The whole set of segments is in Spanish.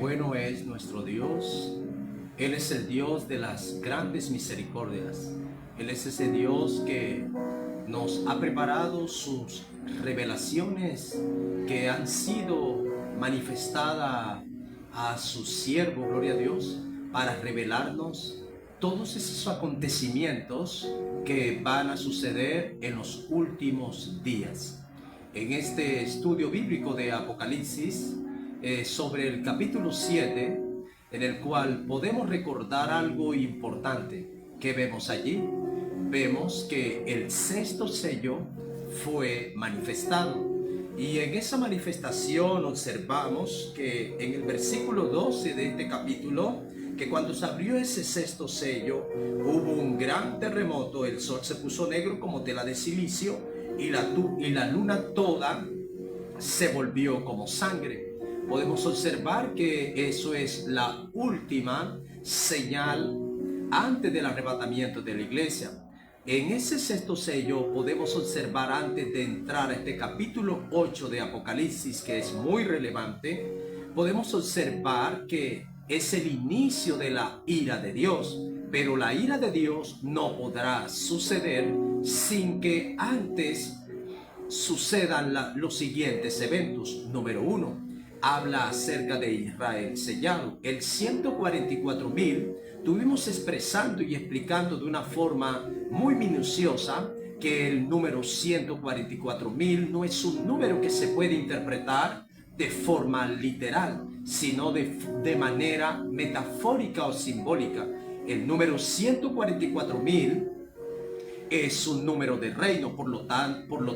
Bueno es nuestro Dios. Él es el Dios de las grandes misericordias. Él es ese Dios que nos ha preparado sus revelaciones que han sido manifestadas a su siervo, gloria a Dios, para revelarnos todos esos acontecimientos que van a suceder en los últimos días. En este estudio bíblico de Apocalipsis, sobre el capítulo 7, en el cual podemos recordar algo importante que vemos allí. Vemos que el sexto sello fue manifestado, y en esa manifestación observamos que en el versículo 12 de este capítulo, que cuando se abrió ese sexto sello hubo un gran terremoto, el sol se puso negro como tela de silicio y la luna toda se volvió como sangre. Podemos observar que eso es la última señal antes del arrebatamiento de la iglesia. En ese sexto sello podemos observar, antes de entrar a este capítulo 8 de Apocalipsis, que es muy relevante, podemos observar que es el inicio de la ira de Dios. Pero la ira de Dios no podrá suceder sin que antes sucedan los siguientes eventos. Número 1, habla acerca de Israel sellado. El 144,000 tuvimos expresando y explicando de una forma muy minuciosa que el número 144,000 no es un número que se puede interpretar de forma literal, sino de manera metafórica o simbólica. El número 144,000 es un número de reino, por lo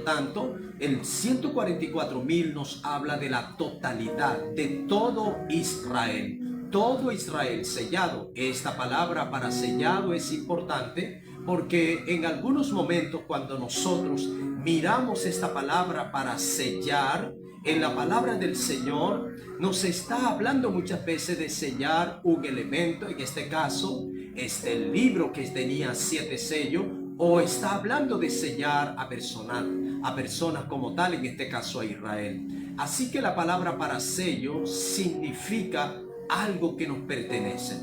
tanto, el 144,000 nos habla de la totalidad, de todo Israel sellado. Esta palabra para sellado es importante porque en algunos momentos, cuando nosotros miramos esta palabra para sellar, en la palabra del Señor nos está hablando muchas veces de sellar un elemento. En este caso, el libro que tenía 7 sellos, o está hablando de sellar a personas como tal, en este caso a Israel. Así que la palabra para sello significa algo que nos pertenece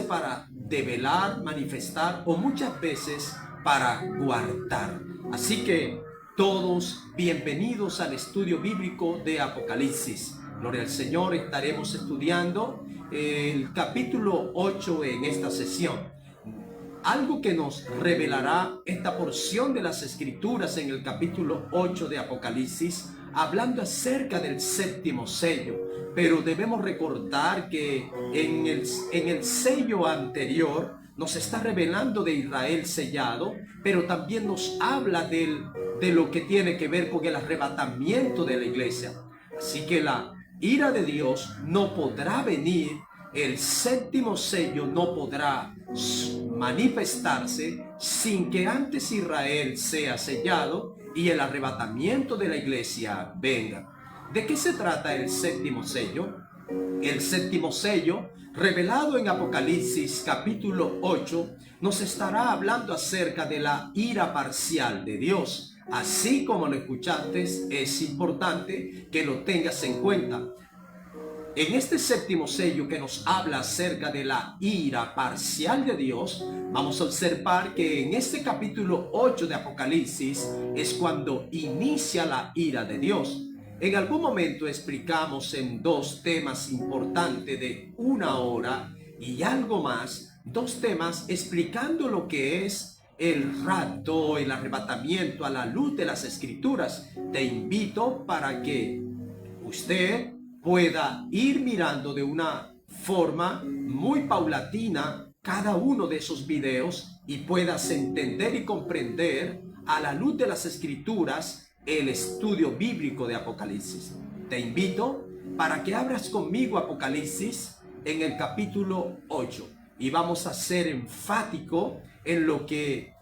para develar, manifestar, o muchas veces para guardar. Así que todos bienvenidos al estudio bíblico de Apocalipsis. Gloria al Señor. Estaremos estudiando el capítulo 8 en esta sesión. Algo que nos revelará esta porción de las Escrituras en el capítulo 8 de Apocalipsis, hablando acerca del séptimo sello. Pero debemos recordar que en el sello anterior nos está revelando de Israel sellado, pero también nos habla de lo que tiene que ver con el arrebatamiento de la iglesia. Así que la ira de Dios no podrá venir, el séptimo sello no podrá manifestarse sin que antes Israel sea sellado y el arrebatamiento de la iglesia venga. ¿De qué se trata el séptimo sello? El séptimo sello, revelado en Apocalipsis capítulo 8, nos estará hablando acerca de la ira parcial de Dios. Así como lo escuchaste, es importante que lo tengas en cuenta. En este séptimo sello, que nos habla acerca de la ira parcial de Dios, vamos a observar que en este capítulo 8 de Apocalipsis es cuando inicia la ira de Dios. En algún momento explicamos en 2 temas importantes de 1 hora y algo más, 2 temas explicando lo que es el rapto, el arrebatamiento a la luz de las Escrituras. Te invito para que usted pueda ir mirando de una forma muy paulatina cada uno de esos videos y puedas entender y comprender a la luz de las Escrituras el estudio bíblico de Apocalipsis. Te invito para que abras conmigo Apocalipsis en el capítulo 8 y vamos a ser enfático en lo que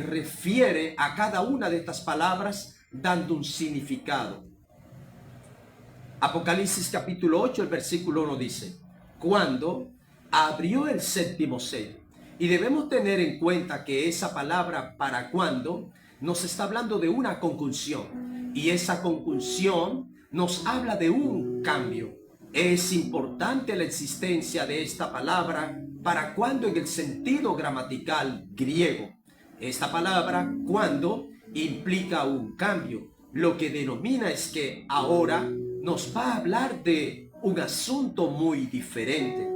refiere a cada una de estas palabras, dando un significado. Apocalipsis capítulo 8, el versículo 1 dice: cuando abrió el séptimo sello. Y debemos tener en cuenta que esa palabra para cuando nos está hablando de una conjunción. Y esa conjunción nos habla de un un cambio. Es importante la existencia de esta palabra para cuando en el sentido gramatical griego. Esta palabra cuando implica un cambio. Lo que denomina es que ahora nos va a hablar de un asunto muy diferente.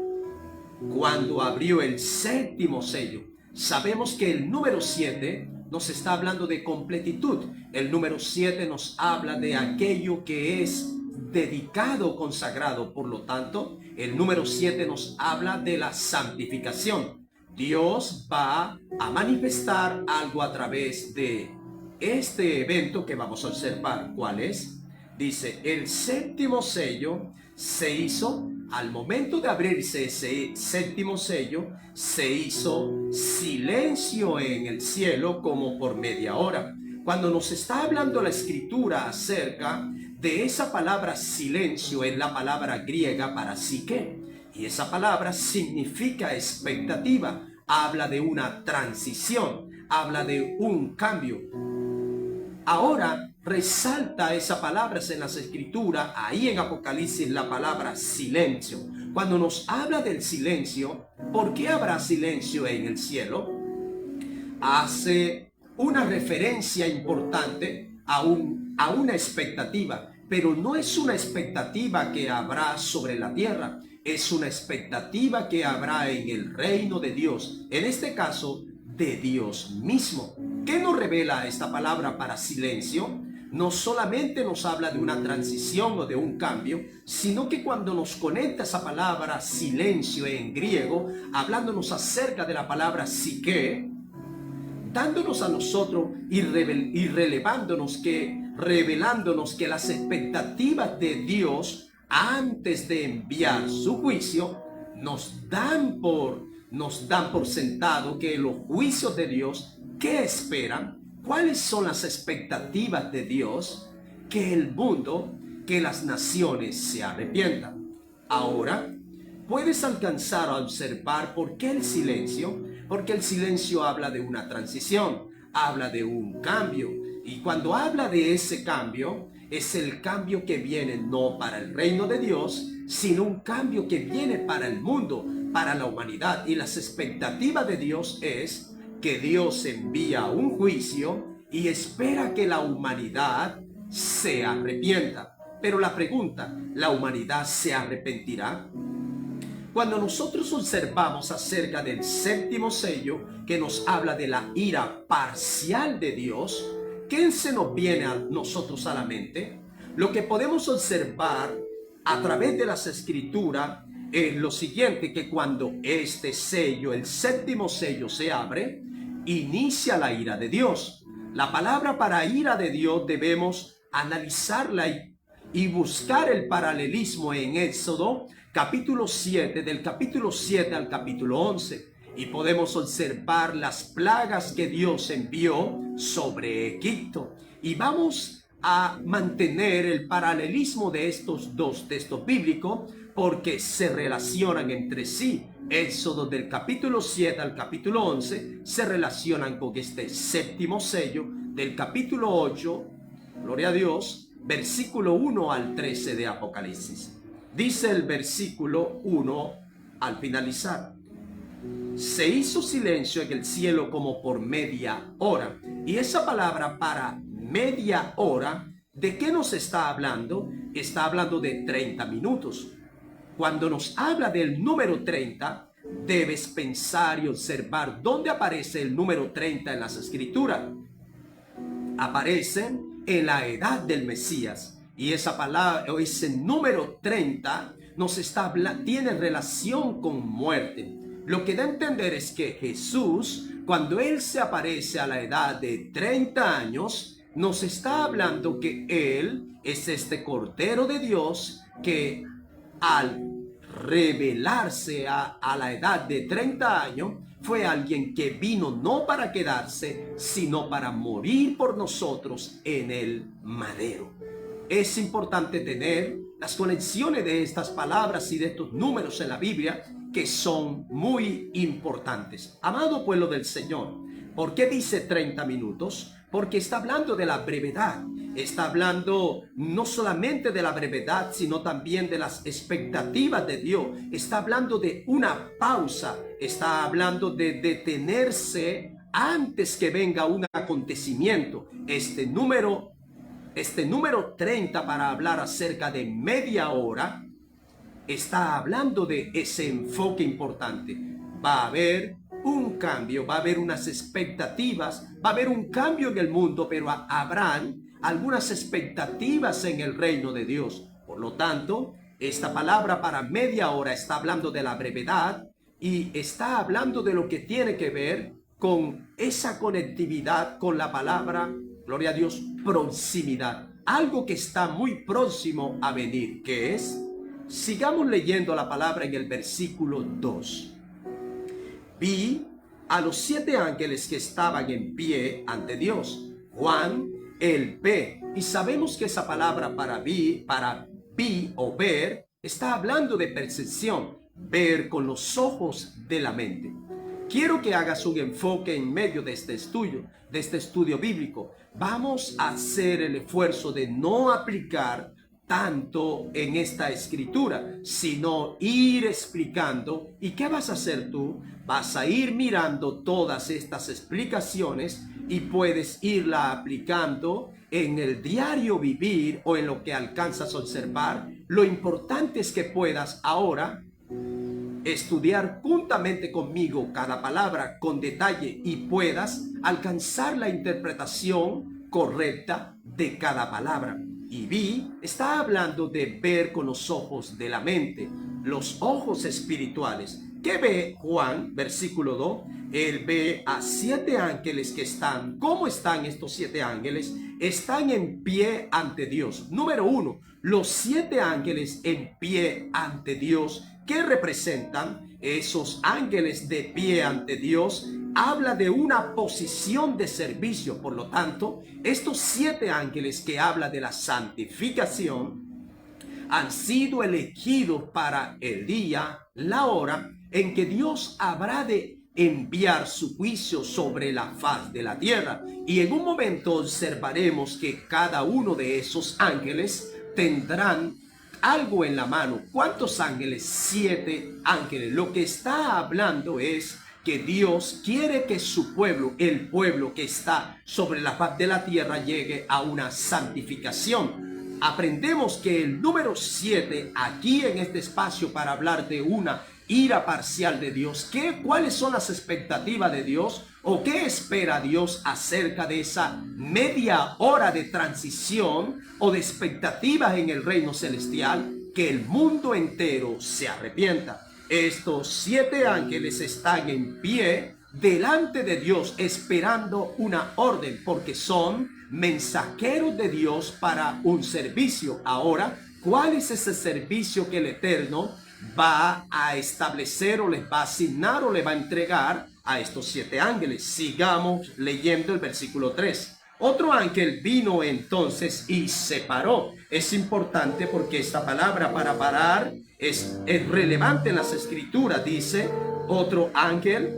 Cuando abrió el séptimo sello, sabemos que el número 7 nos está hablando de completitud. El número 7 nos habla de aquello que es dedicado, consagrado. Por lo tanto, el número 7 nos habla de la santificación. Dios va a manifestar algo a través de este evento que vamos a observar. ¿Cuál es? Dice, el séptimo sello se hizo, al momento de abrirse ese séptimo sello, se hizo silencio en el cielo como por media hora. Cuando nos está hablando la escritura acerca de esa palabra silencio, es la palabra griega para psique, y esa palabra significa expectativa, habla de una transición, habla de un cambio. Ahora resalta esa palabra en las escrituras, ahí en Apocalipsis, la palabra silencio. Cuando nos habla del silencio, ¿por qué habrá silencio en el cielo? Hace una referencia importante a una expectativa, pero no es una expectativa que habrá sobre la tierra, es una expectativa que habrá en el reino de Dios, en este caso de Dios mismo. ¿Qué nos revela esta palabra para silencio? No solamente nos habla de una transición o de un cambio, sino que cuando nos conecta esa palabra silencio en griego, hablándonos acerca de la palabra psique, dándonos a nosotros y revelándonos que las expectativas de Dios antes de enviar su juicio nos dan por sentado que los juicios de Dios, ¿qué esperan? ¿Cuáles son las expectativas de Dios? Que el mundo, que las naciones se arrepientan. Ahora, puedes alcanzar a observar por qué el silencio. Porque el silencio habla de una transición, habla de un cambio. Y cuando habla de ese cambio, es el cambio que viene no para el reino de Dios, sino un cambio que viene para el mundo, para la humanidad. Y las expectativas de Dios es que Dios envía un juicio y espera que la humanidad se arrepienta. Pero la pregunta, ¿la humanidad se arrepentirá? Cuando nosotros observamos acerca del séptimo sello, que nos habla de la ira parcial de Dios, ¿qué se nos viene a nosotros a la mente? Lo que podemos observar a través de las escrituras es lo siguiente, que cuando este sello, el séptimo sello, se abre, inicia la ira de Dios. La palabra para ira de Dios debemos analizarla y buscar el paralelismo en Éxodo capítulo 7, del capítulo 7 al capítulo 11, y podemos observar las plagas que Dios envió sobre Egipto. Y vamos a mantener el paralelismo de estos dos textos bíblicos porque se relacionan entre sí. Éxodo del capítulo 7 al capítulo 11 se relacionan con este séptimo sello del capítulo 8, gloria a Dios, versículo 1 al 13 de Apocalipsis. Dice el versículo 1 al finalizar: se hizo silencio en el cielo como por media hora. Y esa palabra para media hora, ¿de qué nos está hablando? Está hablando de 30 minutos. Cuando nos habla del número 30, debes pensar y observar dónde aparece el número 30 en las escrituras. Aparece en la edad del Mesías. Y esa palabra, o ese número 30, tiene relación con muerte. Lo que da a entender es que Jesús, cuando Él se aparece a la edad de 30 años, nos está hablando que Él es este Cordero de Dios que al revelarse a la edad de 30 años, fue alguien que vino no para quedarse, sino para morir por nosotros en el madero. Es importante tener las conexiones de estas palabras y de estos números en la Biblia, que son muy importantes. Amado pueblo del Señor, ¿por qué dice 30 minutos? Porque está hablando de la brevedad. está hablando no solamente de la brevedad, sino también de las expectativas de Dios. Está hablando de una pausa, está hablando de detenerse antes que venga un acontecimiento. Este número 30 para hablar acerca de media hora está hablando de ese enfoque importante. Va a haber un cambio, va a haber unas expectativas, va a haber un cambio en el mundo, pero habrán algunas expectativas en el reino de Dios. Por lo tanto, esta palabra para media hora está hablando de la brevedad y está hablando de lo que tiene que ver con esa conectividad con la palabra, gloria a Dios, proximidad. Algo que está muy próximo a venir, que es, sigamos leyendo la palabra en el versículo 2. Vi a los 7 ángeles que estaban en pie ante Dios. Juan, el ve. Y sabemos que esa palabra para vi o ver, está hablando de percepción, ver con los ojos de la mente. Quiero que hagas un enfoque en medio de este estudio bíblico. Vamos a hacer el esfuerzo de no aplicar tanto en esta escritura, sino ir explicando. ¿Y qué vas a hacer tú? Vas a ir mirando todas estas explicaciones y puedes irla aplicando en el diario vivir o en lo que alcanzas a observar. Lo importante es que puedas ahora estudiar juntamente conmigo cada palabra con detalle y puedas alcanzar la interpretación correcta de cada palabra. Y vi, está hablando de ver con los ojos de la mente, los ojos espirituales. ¿Qué ve Juan? Versículo 2. Él ve a 7 ángeles que están. ¿Cómo están estos 7 ángeles? Están en pie ante Dios. Número 1, los 7 ángeles en pie ante Dios. ¿Qué representan? Esos ángeles de pie ante Dios habla de una posición de servicio. Por lo tanto, estos 7 ángeles que habla de la santificación han sido elegidos para el día, la hora en que Dios habrá de enviar su juicio sobre la faz de la tierra. Y en un momento observaremos que cada uno de esos ángeles tendrán algo en la mano. ¿Cuántos ángeles? 7 ángeles. Lo que está hablando es que Dios quiere que su pueblo, el pueblo que está sobre la faz de la tierra, llegue a una santificación. Aprendemos que el número 7 aquí en este espacio para hablar de una ira parcial de Dios. ¿Cuáles son las expectativas de Dios? ¿O qué espera Dios acerca de esa media hora de transición o de expectativas en el reino celestial? Que el mundo entero se arrepienta. Estos 7 ángeles están en pie delante de Dios esperando una orden, porque son mensajeros de Dios para un servicio. Ahora, ¿cuál es ese servicio que el Eterno va a establecer o les va a asignar o le va a entregar a estos 7 ángeles? Sigamos leyendo el versículo 3. Otro ángel vino entonces y se paró. Es importante porque esta palabra para parar es relevante en las escrituras. Dice otro ángel,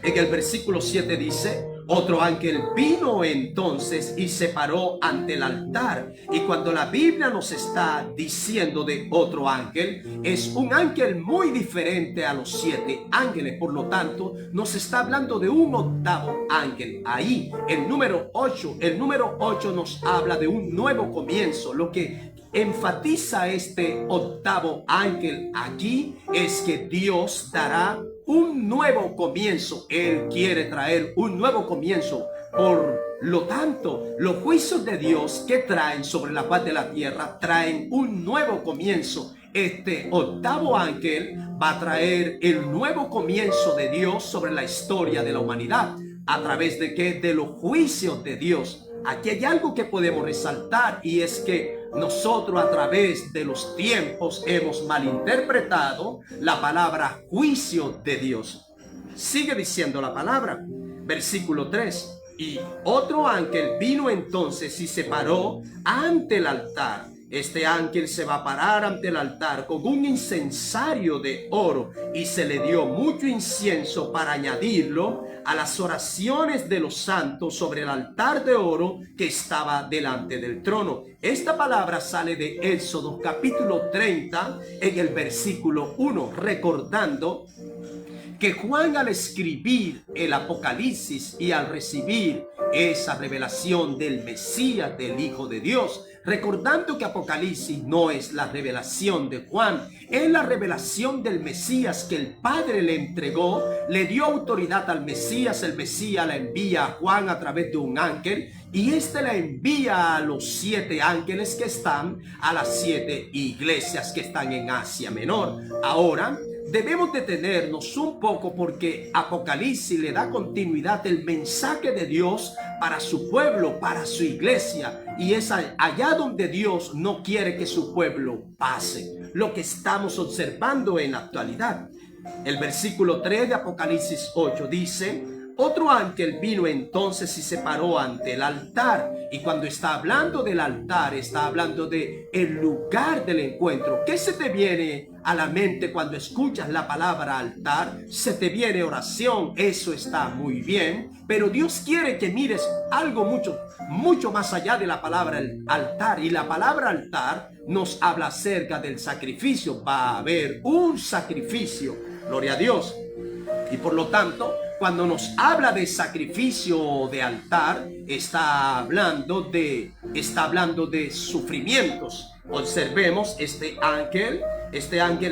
en el versículo 7 dice: otro ángel vino entonces y se paró ante el altar. Y cuando la Biblia nos está diciendo de otro ángel, es un ángel muy diferente a los 7 ángeles. Por lo tanto, nos está hablando de un octavo ángel. Ahí, el número 8 nos habla de un nuevo comienzo. Lo que enfatiza este octavo ángel aquí es que Dios dará un nuevo comienzo. Él quiere traer un nuevo comienzo. Por lo tanto, los juicios de Dios que traen sobre la faz de la tierra traen un nuevo comienzo. Este octavo ángel va a traer el nuevo comienzo de Dios sobre la historia de la humanidad. ¿A través de qué? De los juicios de Dios. Aquí hay algo que podemos resaltar, y es que nosotros a través de los tiempos hemos malinterpretado la palabra juicio de Dios. Sigue diciendo la palabra, versículo 3. Y otro ángel vino entonces y se paró ante el altar. este ángel se va a parar ante el altar con un incensario de oro y se le dio mucho incienso para añadirlo a las oraciones de los santos sobre el altar de oro que estaba delante del trono. Esta palabra sale de Éxodo capítulo 30 en el versículo 1, recordando que Juan, al escribir el Apocalipsis y al recibir esa revelación del Mesías, del Hijo de Dios, recordando que Apocalipsis no es la revelación de Juan, es la revelación del Mesías que el Padre le entregó, le dio autoridad al Mesías, el Mesías la envía a Juan a través de un ángel, y este la envía a los 7 ángeles que están, a las 7 iglesias que están en Asia Menor. Ahora, debemos detenernos un poco porque Apocalipsis le da continuidad el mensaje de Dios para su pueblo, para su iglesia. Y es allá donde Dios no quiere que su pueblo pase. Lo que estamos observando en la actualidad. El versículo 3 de Apocalipsis 8 dice: otro ángel vino entonces y se paró ante el altar. Y cuando está hablando del altar, está hablando de el lugar del encuentro. ¿Qué se te viene a la mente cuando escuchas la palabra altar? Se te viene oración, eso está muy bien. Pero Dios quiere que mires algo mucho más allá de la palabra altar. Y la palabra altar nos habla acerca del sacrificio. Va a haber un sacrificio, gloria a Dios. Y por lo tanto, cuando nos habla de sacrificio de altar, está hablando de sufrimientos. Observemos este ángel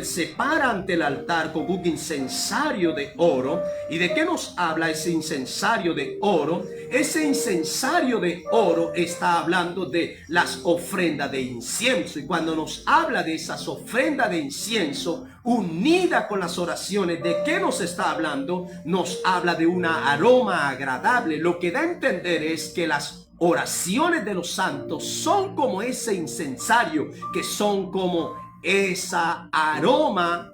se para ante el altar con un incensario de oro. ¿Y de qué nos habla ese incensario de oro? Ese incensario de oro está hablando de las ofrendas de incienso. Y cuando nos habla de esas ofrendas de incienso unida con las oraciones, ¿de qué nos está hablando? Nos habla de una aroma agradable. Lo que da a entender es que las oraciones de los santos son como ese incensario, que son como ese aroma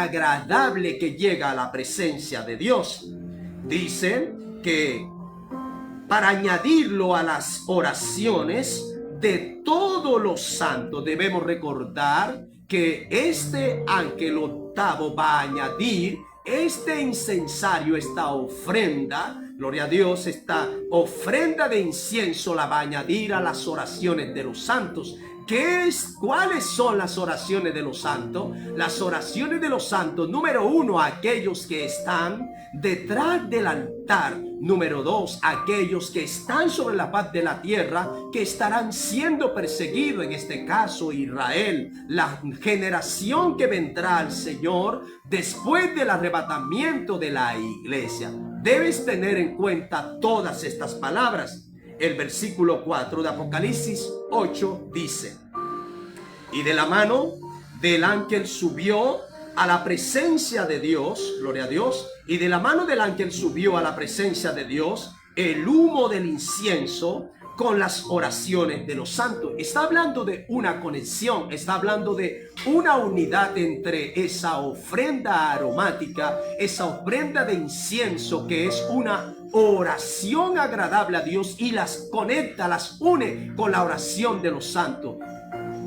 agradable que llega a la presencia de Dios. Dice que para añadirlo a las oraciones de todos los santos, debemos recordar que este ángel octavo va a añadir este incensario, esta ofrenda, gloria a Dios, esta ofrenda de incienso la va a añadir a las oraciones de los santos. ¿Cuáles son las oraciones de los santos? Las oraciones de los santos, número 1, aquellos que están detrás del altar. Número 2, aquellos que están sobre la faz de la tierra, que estarán siendo perseguidos, en este caso Israel, la generación que vendrá al Señor después del arrebatamiento de la iglesia. Debes tener en cuenta todas estas palabras. El versículo 4 de Apocalipsis 8 dice: y de la mano del ángel subió a la presencia de Dios, gloria a Dios, y de la mano del ángel subió a la presencia de Dios el humo del incienso con las oraciones de los santos. Está hablando de una conexión, está hablando de una unidad entre esa ofrenda aromática, esa ofrenda de incienso que es una oración agradable a Dios, y las conecta, las une con la oración de los santos.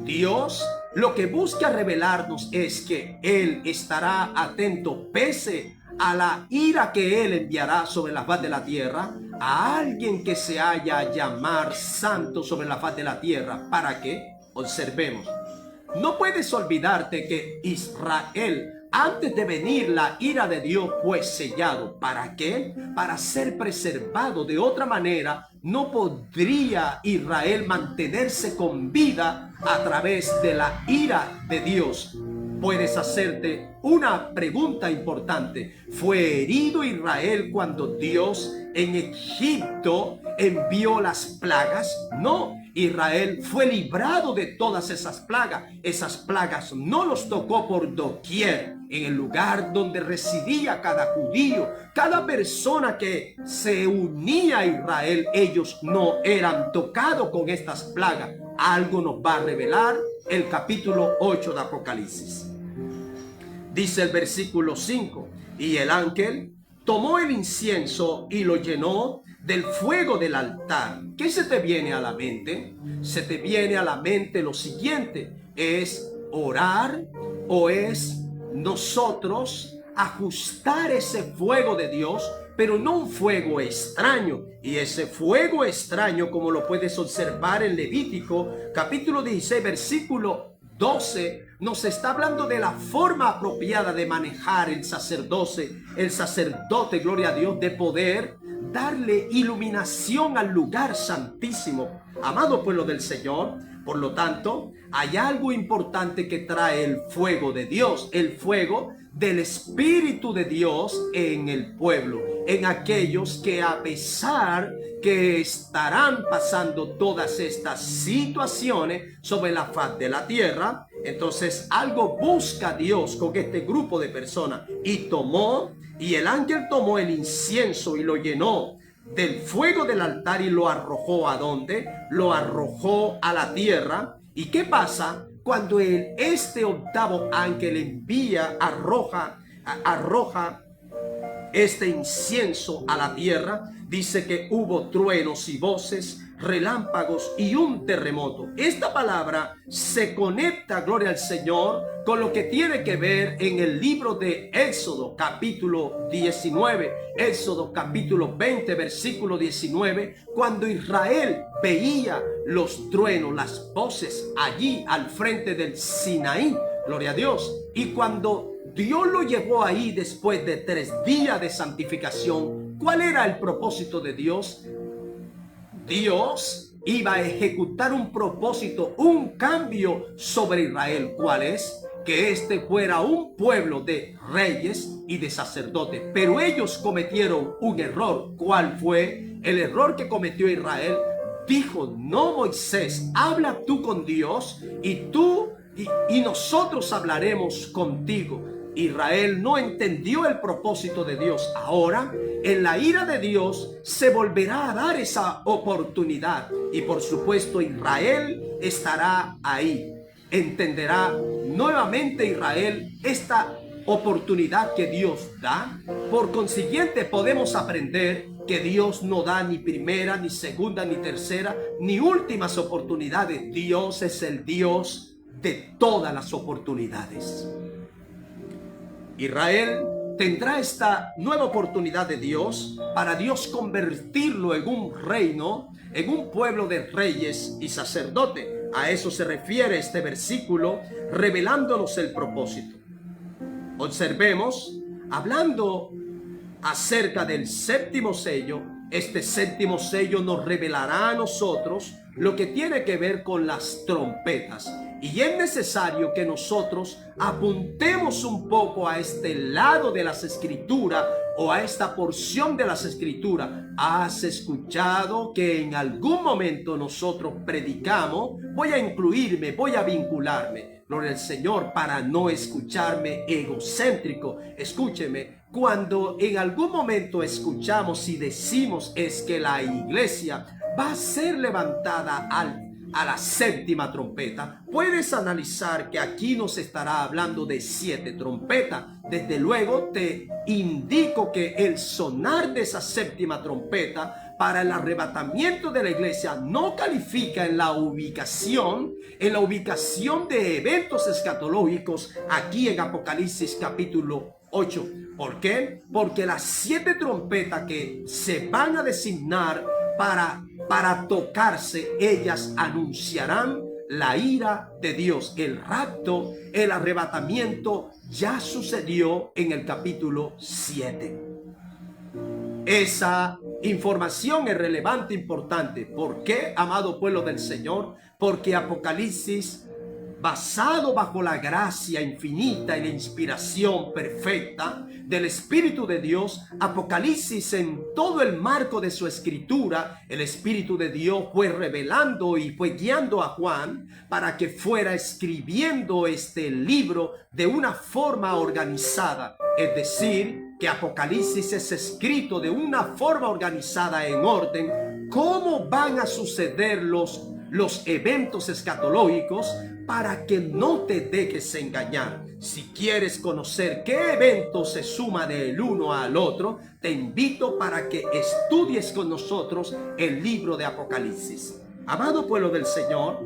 Dios lo que busca revelarnos es que Él estará atento, pese a la ira que Él enviará sobre la faz de la tierra, a alguien que se haya a llamar santo sobre la faz de la tierra. ¿Para qué? Observemos. No puedes olvidarte que Israel, antes de venir la ira de Dios, fue sellado. ¿Para qué? Para ser preservado. De otra manera, no podría Israel mantenerse con vida a través de la ira de Dios. Puedes hacerte una pregunta importante. ¿Fue herido Israel cuando Dios en Egipto envió las plagas? No. Israel fue librado de todas esas plagas. Esas plagas no los tocó por doquier. En el lugar donde residía cada judío, cada persona que se unía a Israel, ellos no eran tocados con estas plagas. Algo nos va a revelar el capítulo 8 de Apocalipsis. Dice el versículo 5: y el ángel tomó el incienso y lo llenó del fuego del altar, ¿qué se te viene a la mente? Se te viene a la mente lo siguiente: es orar o es nosotros ajustar ese fuego de Dios, pero no un fuego extraño. Y ese fuego extraño, como lo puedes observar en Levítico capítulo 16 versículo 12, nos está hablando de la forma apropiada de manejar el sacerdote, gloria a Dios, de poder darle iluminación al lugar santísimo. Amado pueblo del Señor, por lo tanto, hay algo importante que trae el fuego de Dios, el fuego del Espíritu de Dios en el pueblo, en aquellos que, a pesar que estarán pasando todas estas situaciones sobre la faz de la tierra, entonces algo busca Dios con este grupo de personas. Y el ángel tomó el incienso y lo llenó del fuego del altar y lo arrojó ¿a dónde? Lo arrojó a la tierra. ¿Y qué pasa cuando este octavo ángel arroja este incienso a la tierra? Dice que hubo truenos y voces, relámpagos y un terremoto. Esta palabra se conecta, gloria al Señor, con lo que tiene que ver en el libro de Éxodo capítulo 19, Éxodo capítulo 20 versículo 19, cuando Israel veía los truenos, las voces allí al frente del Sinaí, gloria a Dios. Y cuando Dios lo llevó ahí después de 3 días de santificación, ¿cuál era el propósito de Dios? Dios iba a ejecutar un propósito, un cambio sobre Israel. ¿Cuál es? Que este fuera un pueblo de reyes y de sacerdotes. Pero ellos cometieron un error. ¿Cuál fue el error que cometió Israel? Dijo: no, Moisés, habla tú con Dios y nosotros hablaremos contigo. Israel no entendió el propósito de Dios. Ahora, en la ira de Dios, se volverá a dar esa oportunidad. Y por supuesto, Israel estará ahí. Entenderá nuevamente Israel esta oportunidad que Dios da. Por consiguiente, podemos aprender que Dios no da ni primera, ni segunda, ni tercera, ni últimas oportunidades. Dios es el Dios de todas las oportunidades. Israel tendrá esta nueva oportunidad de Dios para Dios convertirlo en un reino, en un pueblo de reyes y sacerdotes. A eso se refiere este versículo, revelándonos el propósito. Observemos, hablando acerca del séptimo sello, este séptimo sello nos revelará a nosotros lo que tiene que ver con las trompetas. Y es necesario que nosotros apuntemos un poco a este lado de las escrituras o a esta porción de las escrituras. ¿Has escuchado que en algún momento nosotros predicamos? Voy a incluirme, voy a vincularme, gloria al Señor, para no escucharme egocéntrico. Escúcheme, cuando en algún momento escuchamos y decimos es que la iglesia va a ser levantada a la séptima trompeta, puedes analizar que aquí nos estará hablando de 7 trompetas. Desde luego te indico que el sonar de esa séptima trompeta para el arrebatamiento de la iglesia no califica en la ubicación de eventos escatológicos aquí en Apocalipsis capítulo 8. ¿Por qué? Porque las 7 trompetas que se van a designar para tocarse, ellas anunciarán la ira de Dios. El rapto, el arrebatamiento ya sucedió en el capítulo 7. Esa información es relevante, importante. ¿Por qué, amado pueblo del Señor? Porque Apocalipsis, basado bajo la gracia infinita y la inspiración perfecta del Espíritu de Dios, Apocalipsis, en todo el marco de su escritura, el Espíritu de Dios fue revelando y fue guiando a Juan para que fuera escribiendo este libro de una forma organizada. Es decir, que Apocalipsis es escrito de una forma organizada, en orden. ¿Cómo van a suceder los los eventos escatológicos para que no te dejes engañar. Si quieres conocer qué evento se suma del uno al otro, te invito para que estudies con nosotros el libro de Apocalipsis. Amado pueblo del Señor,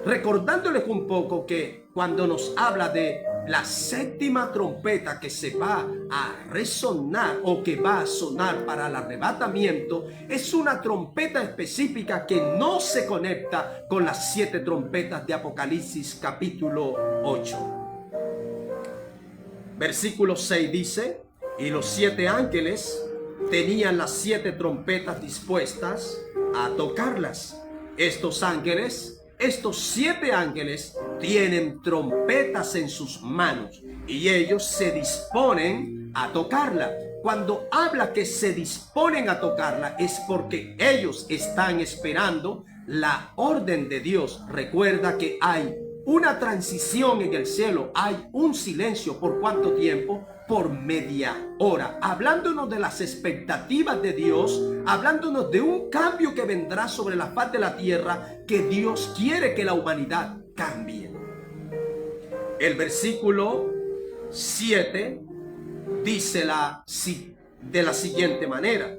recordándoles un poco que cuando nos habla de la séptima trompeta que se va a resonar o que va a sonar para el arrebatamiento, es una trompeta específica que no se conecta con las 7 trompetas de Apocalipsis capítulo 8. Versículo 6 dice: y los 7 ángeles tenían las 7 trompetas dispuestas a tocarlas. Estos 7 ángeles tienen trompetas en sus manos y ellos se disponen a tocarla. Cuando habla que se disponen a tocarla es porque ellos están esperando la orden de Dios. Recuerda que hay una transición en el cielo, hay un silencio. ¿Por cuánto tiempo? Por media hora, hablándonos de las expectativas de Dios, hablándonos de un cambio que vendrá sobre la faz de la tierra, que Dios quiere que la humanidad cambie. El versículo 7 dice de la siguiente manera: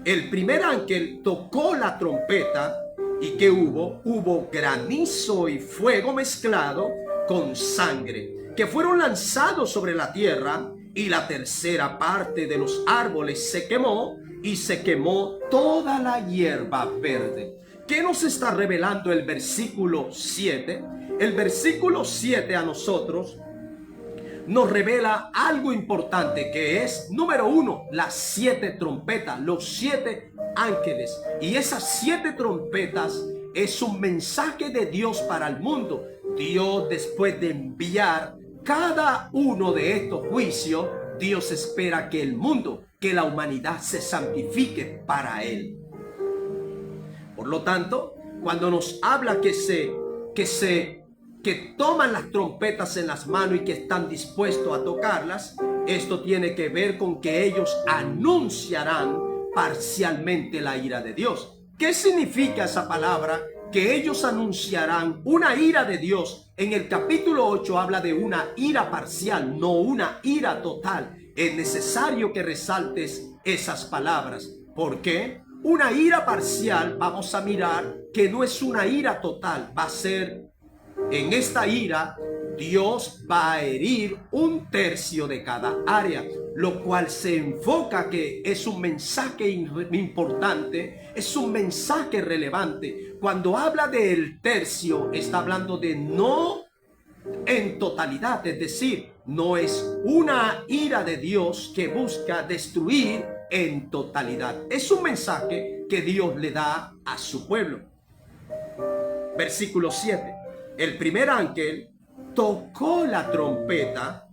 el primer ángel tocó la trompeta y ¿qué hubo? Hubo granizo y fuego mezclado con sangre, que fueron lanzados sobre la tierra, y la tercera parte de los árboles se quemó, y se quemó toda la hierba verde. ¿Qué nos está revelando el versículo 7? El versículo 7 a nosotros nos revela algo importante, que es, número 1, las 7 trompetas, los 7 ángeles. Y esas 7 trompetas es un mensaje de Dios para el mundo. Dios, después de enviar cada uno de estos juicios, Dios espera que el mundo, que la humanidad se santifique para Él. Por lo tanto, cuando nos habla que toman las trompetas en las manos y que están dispuestos a tocarlas, esto tiene que ver con que ellos anunciarán parcialmente la ira de Dios. ¿Qué significa esa palabra? Que ellos anunciarán una ira de Dios. En el capítulo 8 habla de una ira parcial, no una ira total. Es necesario que resaltes esas palabras. ¿Por qué? Una ira parcial, vamos a mirar que no es una ira total. Va a ser, en esta ira, Dios va a herir 1/3 de cada área, lo cual se enfoca que es un mensaje importante, es un mensaje relevante. Cuando habla del tercio, está hablando de no en totalidad, es decir, no es una ira de Dios que busca destruir en totalidad. Es un mensaje que Dios le da a su pueblo. Versículo 7. El primer ángel tocó la trompeta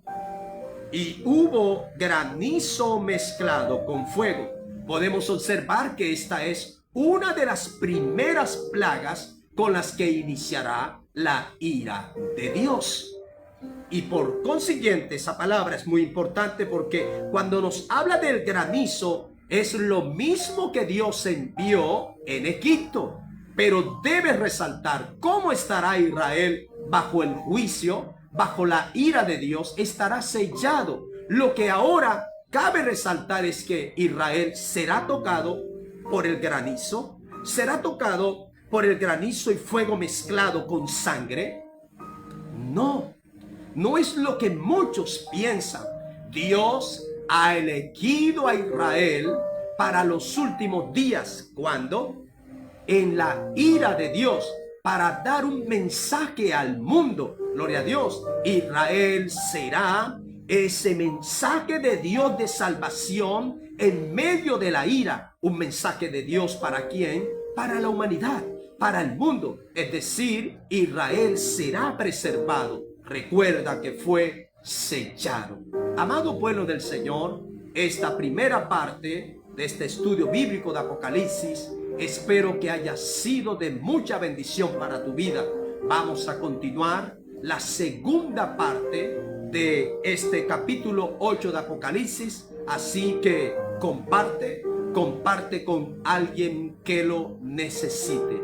y hubo granizo mezclado con fuego. Podemos observar que esta es una de las primeras plagas con las que iniciará la ira de Dios. Y por consiguiente, esa palabra es muy importante, porque cuando nos habla del granizo, es lo mismo que Dios envió en Egipto. Pero debe resaltar cómo estará Israel bajo el juicio, bajo la ira de Dios. Estará sellado. Lo que ahora cabe resaltar es que Israel será tocado por el granizo. ¿Será tocado por el granizo y fuego mezclado con sangre? No, no es lo que muchos piensan. Dios ha elegido a Israel para los últimos días, cuando en la ira de Dios, para dar un mensaje al mundo. Gloria a Dios. Israel será ese mensaje de Dios de salvación en medio de la ira. Un mensaje de Dios, ¿para quién? Para la humanidad, para el mundo. Es decir, Israel será preservado. Recuerda que fue sellado. Amado pueblo del Señor, esta primera parte de este estudio bíblico de Apocalipsis, espero que haya sido de mucha bendición para tu vida. Vamos a continuar la segunda parte de este capítulo 8 de Apocalipsis. Así que comparte con alguien que lo necesite.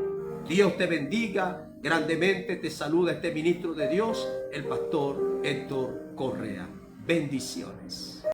Dios te bendiga grandemente. Te saluda este ministro de Dios, el pastor Héctor Correa. Bendiciones.